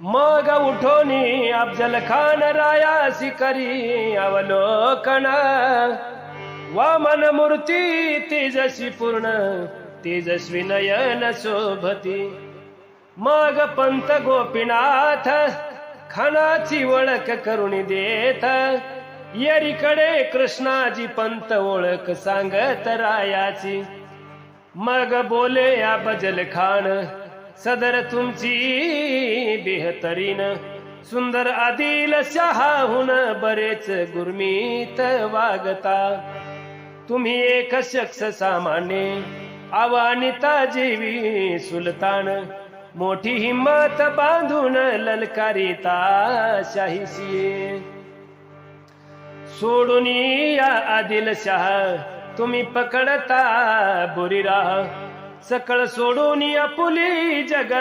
मग उठोनी अफजल खान रायासी करी अवलोकन, वामन मूर्ती तेजस्वी पूर्ण तेजस्वी नयन शोभती। मग पंत गोपीनाथ खानाची ओळख करून देत, येरीकडे कृष्णाजी पंत ओळख सांगत रायाची। मग बोले अफजल खान सदर तुमची बेहतरीन, सुंदर आदिलशाहून बरेच गुरमीत वागता। तुम्ही एक शख्स सामान्य आवानिता जीवी सुलतान, मोठी हिम्मत बांधून ललकारिता शाहीशी। सोडून या आदिलशाह तुम्ही पकडता बुरी राह, सकळ सोडून आपुली जग